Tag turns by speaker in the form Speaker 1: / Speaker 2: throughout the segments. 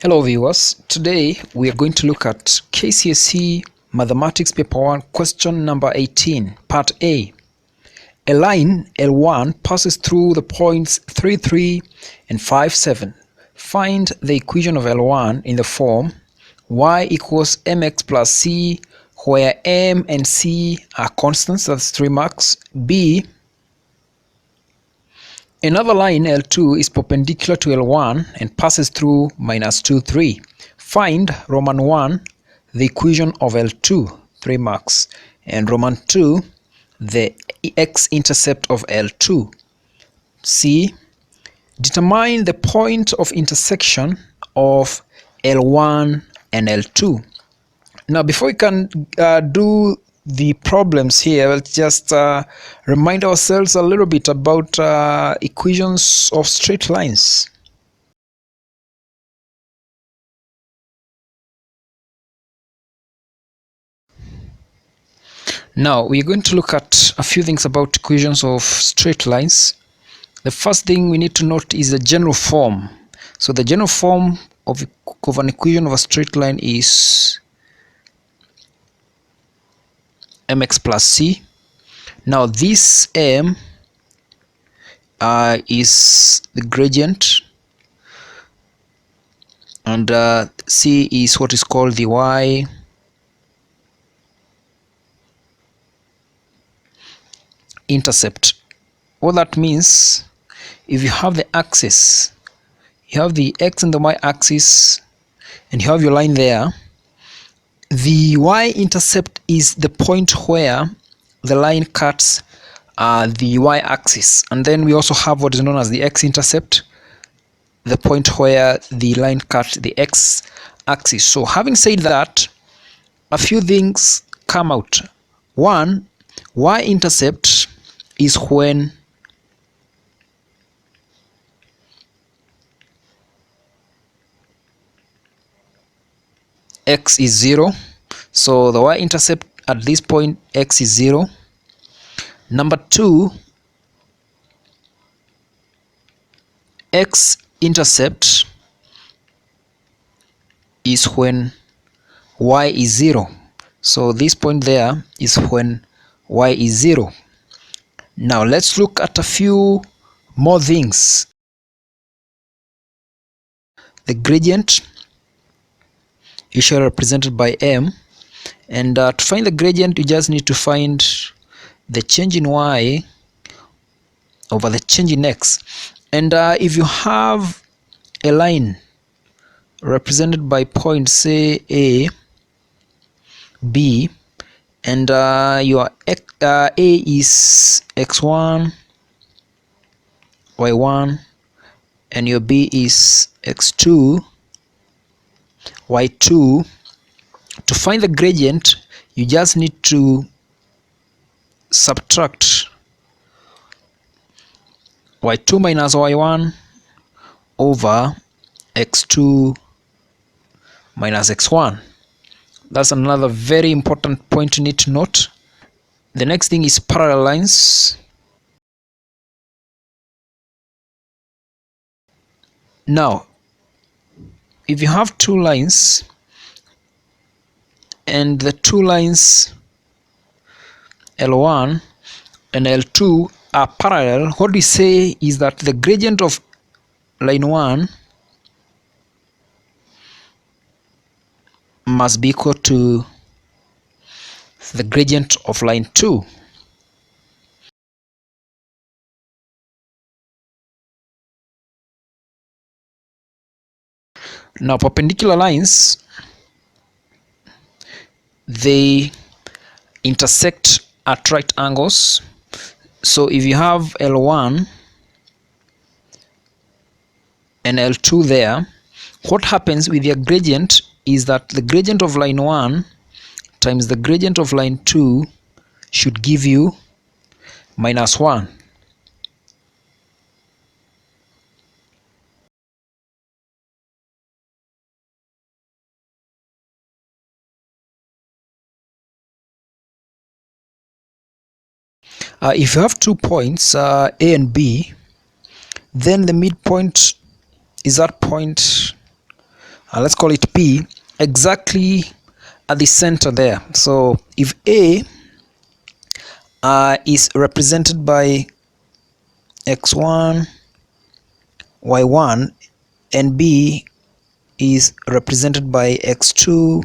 Speaker 1: Hello viewers, today we are going to look at K.C.S.E Mathematics Paper 1 question number 18, part A. A line L1 passes through the points 3, 3 and 5, 7. Find the equation of L1 in the form y equals mx plus c, where m and c are constants, that's 3 marks. B. Another line L2 is perpendicular to L1 and passes through minus 2, 3. Find Roman 1, the equation of L2, 3 marks, and Roman 2, the x-intercept of L2. C. Determine the point of intersection of L1 and L2. Now, before we can do the problems here, let's just remind ourselves a little bit about equations of straight lines. Now we're going to look at a few things about equations of straight lines. The first thing we need to note is the general form. So the general form of an equation of a straight line is mx plus c. Now this m is the gradient, and c is what is called the y intercept. What that means, if you have the axis, you have the x and the y axis, and you have your line there, the y-intercept is the point where the line cuts the y-axis, and then we also have what is known as the x-intercept, the point where the line cuts the x-axis. So having said that, a few things come out. One, y-intercept is when x is 0. So the y-intercept at this point x is 0. Number 2, x-intercept is when y is 0. So this point there is when y is 0. Now let's look at a few more things. The gradient usually represented by m, and to find the gradient you just need to find the change in y over the change in x. And if you have a line represented by points, say a, b, and your a is x1, y1, and your b is x2, y2, to find the gradient you just need to subtract y2 minus y1 over x2 minus x1. That's another very important point you need to note. The next thing is parallel lines. Now, if you have two lines and the two lines L1 and L2 are parallel, what we say is that the gradient of line 1 must be equal to the gradient of line 2. Now perpendicular lines, they intersect at right angles. So if you have L1 and L2 there, what happens with your gradient is that the gradient of line 1 times the gradient of line 2 should give you minus 1. If you have 2 points, A and B, then the midpoint is that point let's call it P, exactly at the center there. So if A is represented by x1, y1, and B is represented by x2,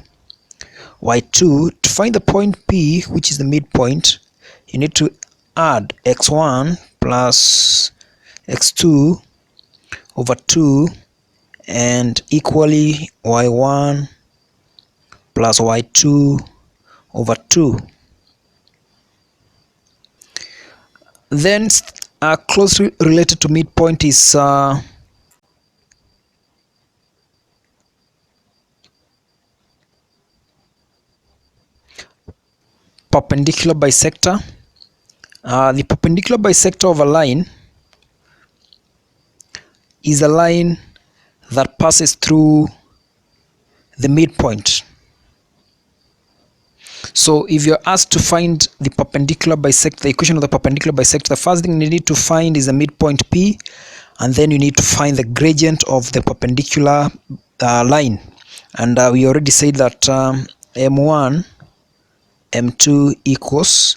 Speaker 1: y2, to find the point P, which is the midpoint, you need to add x1 plus x2 over 2 and equally y1 plus y2 over 2. Then closely related to midpoint is perpendicular bisector. The perpendicular bisector of a line is a line that passes through the midpoint. So if you're asked to find the perpendicular bisector, the equation of the perpendicular bisector, the first thing you need to find is the midpoint P, and then you need to find the gradient of the perpendicular line. And we already said that m1, m2 equals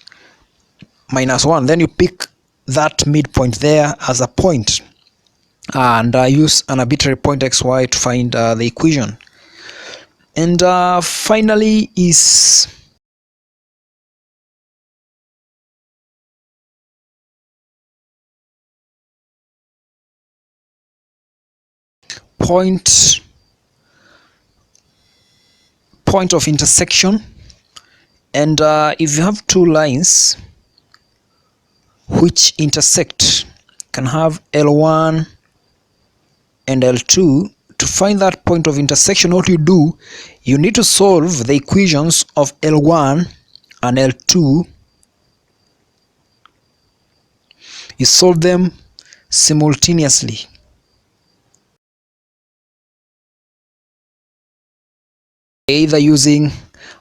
Speaker 1: -1. Then you pick that midpoint there as a point and use an arbitrary point xy to find the equation. And finally is point of intersection. And if you have two lines which intersect, can have L1 and L2, to find that point of intersection, what you do, you need to solve the equations of L1 and L2. You solve them simultaneously, either using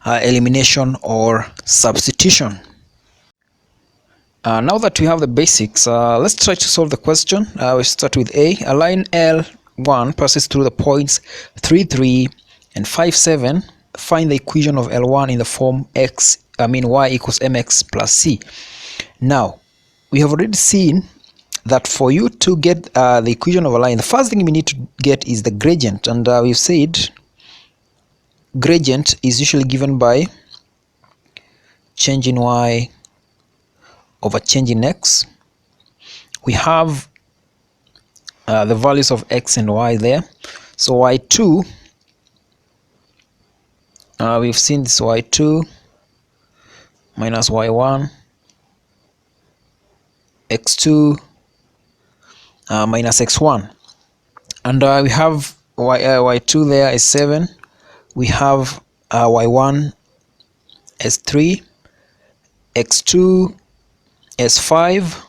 Speaker 1: elimination or substitution. Now that we have the basics, let's try to solve the question. We start with A. A line L1 passes through the points 3, 3 and 5, 7. Find the equation of L1 in the form y equals mx plus c. Now, we have already seen that for you to get the equation of a line, the first thing we need to get is the gradient. And we've said gradient is usually given by change in y over change in x. We have the values of x and y there. So y2, we've seen this y2 minus y1, x2 minus x1, and we have y2 there is 7. We have y1 as 3, x2 as 5,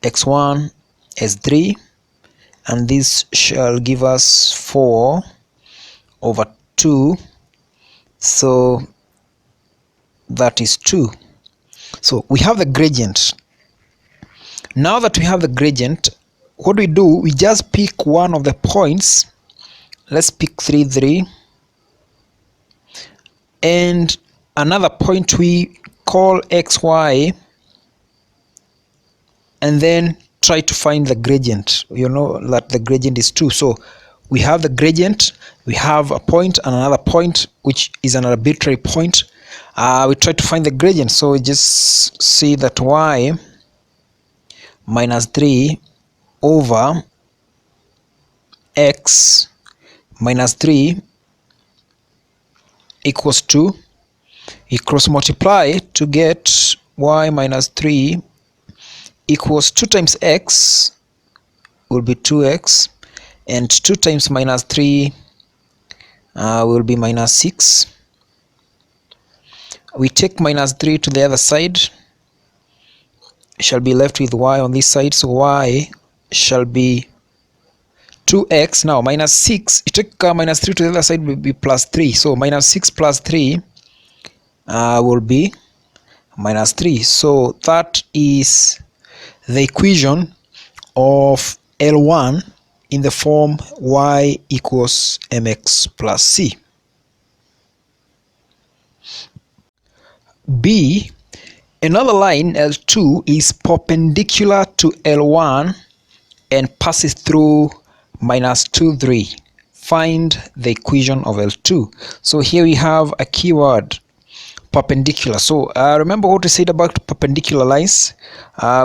Speaker 1: x1 as 3, and this shall give us 4 over 2, so that is 2. So we have the gradient. Now that we have the gradient, what we do, we just pick one of the points. Let's pick 3, 3, and another point we call xy, and then try to find the gradient. You know that the gradient is 2. So we have the gradient, we have a point and another point, which is an arbitrary point. We try to find the gradient. So we just see that y minus 3 over x minus 3 equals 2. We cross multiply to get y minus 3 equals 2 times x will be 2x, and 2 times minus 3 will be minus 6. We take minus 3 to the other side, shall be left with y on this side, so y shall be 2x. Now minus 6, you take minus 3 to the other side, will be plus 3, so minus 6 plus 3 will be minus 3. So that is the equation of L1 in the form y equals mx plus c. B, another line L2 is perpendicular to L1 and passes through minus 2, 3. Find the equation of L2. So here we have a keyword, perpendicular. So remember what we said about perpendicular lines.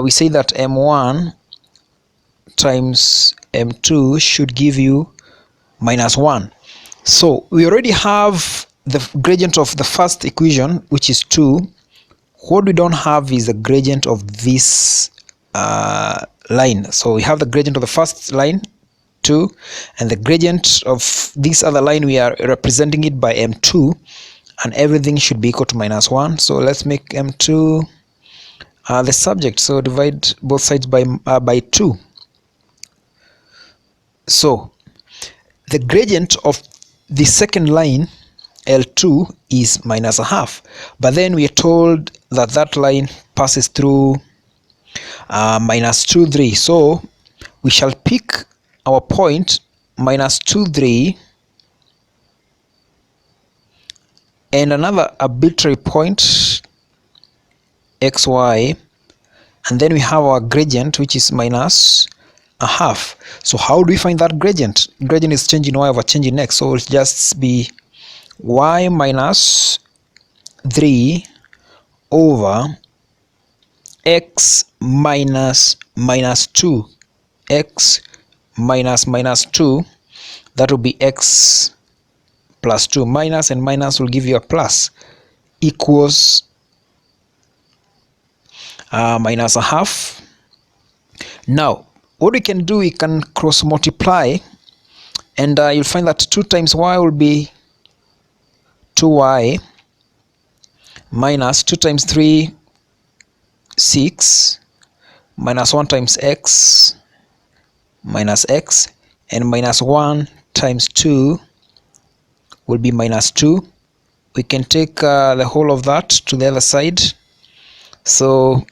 Speaker 1: We say that m1 times m2 should give you minus 1. So we already have the gradient of the first equation, which is 2. What we don't have is the gradient of this line. So we have the gradient of the first line, 2, and the gradient of this other line, we are representing it by m2, and everything should be equal to minus 1. So let's make m2 the subject. So divide both sides by 2. So the gradient of the second line, L2, is minus a half, but then we are told that that line passes through minus 2, 3. So we shall pick our point minus 2, 3, and another arbitrary point xy, and then we have our gradient, which is minus a half. So how do we find that gradient? Gradient is change in y over change in x, so it'll just be y minus 3 over x minus minus 2, x minus minus 2, that will be x plus 2. Minus and minus will give you a plus, equals minus a half. Now what we can do, we can cross multiply, and you'll find that 2 times y will be 2y, minus 2 times 3, 6, minus 1 times x, minus x, and minus 1 times 2 will be minus 2. We can take the whole of that to the other side, so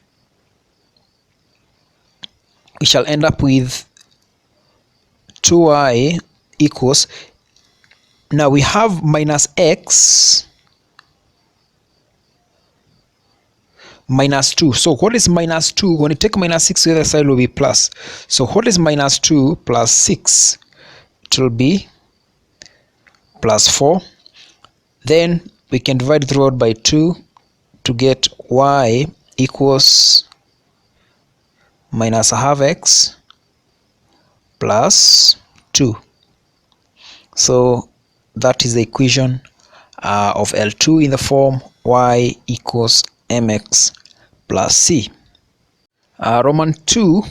Speaker 1: we shall end up with 2y equals, now we have minus x minus 2. So what is minus 2? When you take minus 6 to the other side, will be plus. So what is minus 2 plus 6? It will be plus 4. Then we can divide throughout by 2 to get y equals minus a half x plus 2. So that is the equation of L2 in the form y equals mx plus c. Roman 2,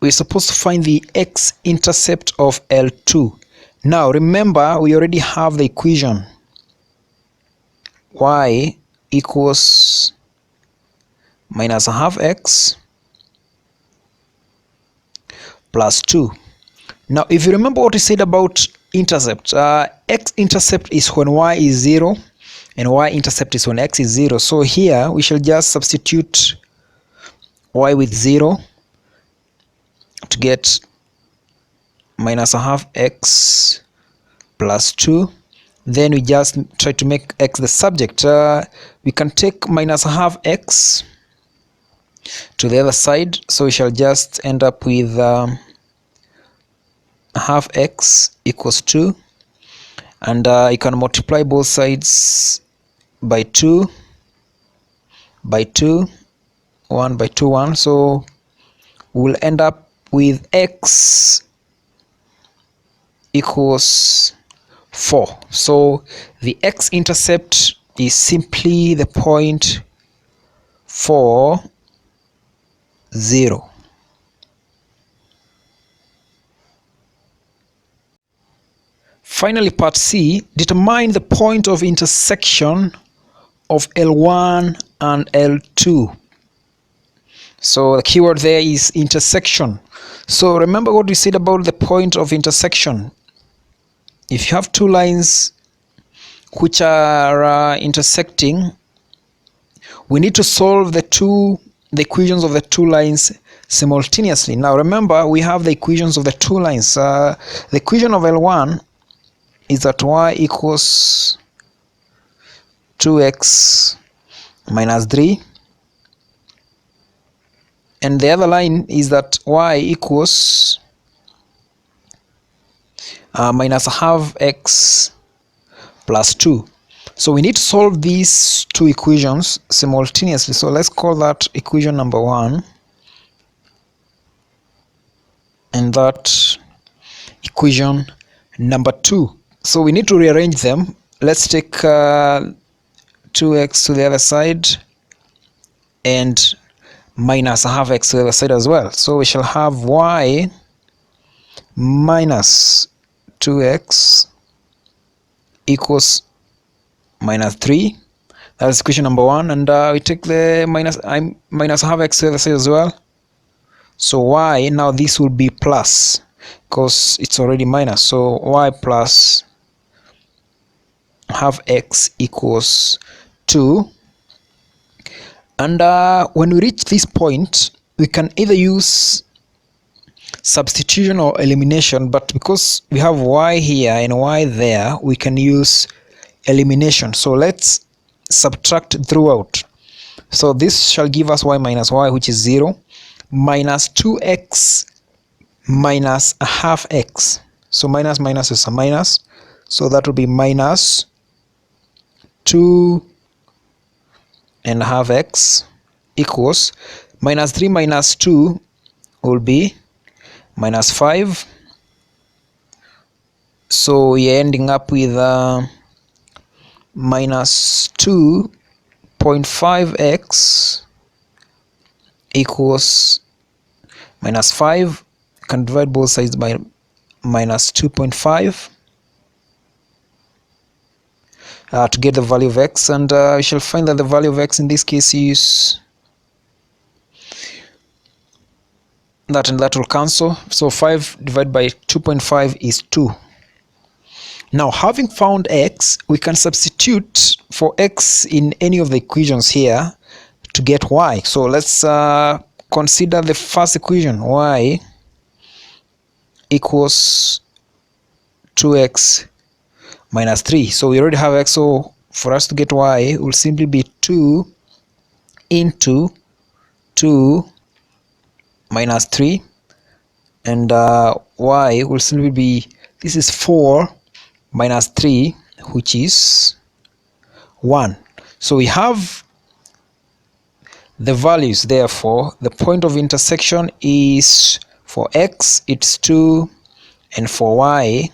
Speaker 1: we're supposed to find the x-intercept of L2. Now remember, we already have the equation y equals minus a half x plus 2. Now if you remember what we said about intercept, x-intercept is when y is 0 and y-intercept is when x is 0. So here we shall just substitute y with 0 to get minus a half x plus 2. Then we just try to make x the subject. We can take minus a half x to the other side, so we shall just end up with half x equals 2, and you can multiply both sides by 2 by 2, 1 by 2, 1. So we'll end up with x equals 4. So the x-intercept is simply the point 4, 0. Finally, part C, determine the point of intersection of L1 and L2. So the keyword there is intersection. So remember what we said about the point of intersection. If you have two lines which are intersecting, we need to solve the equations of the two lines simultaneously. Now remember, we have the equations of the two lines. The equation of L1 is that y equals 2x minus 3, and the other line is that y equals minus half x plus 2. So we need to solve these two equations simultaneously. So let's call that equation number 1 and that equation number 2. So we need to rearrange them. Let's take 2x to the other side and minus half x to the other side as well. So we shall have y minus 2x equals minus 3. That's equation number 1, and we take the minus half x to the other side as well. So y, now this will be plus because it's already minus. So y plus half x equals 2. And when we reach this point, we can either use substitution or elimination, but because we have y here and y there, we can use elimination. So let's subtract throughout. So this shall give us y minus y, which is 0, minus 2x minus a half x. So minus minus is a minus, so that will be minus 2 and a half x equals minus 3 minus 2 will be minus 5. So we are ending up with minus 2.5x equals minus 5. You can divide both sides by minus 2.5 to get the value of x, and we shall find that the value of x in this case is that, and that will cancel. So 5 divided by 2.5 is 2. Now, having found x, we can substitute for x in any of the equations here to get y. So let's consider the first equation, y equals 2x minus 3. So we already have x, so for us to get y, it will simply be 2 into 2 minus 3, and y will simply be, this is 4 minus 3, which is 1. So we have the values. Therefore the point of intersection is, for x it's 2 and for y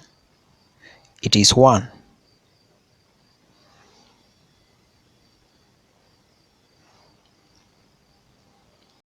Speaker 1: it is 1.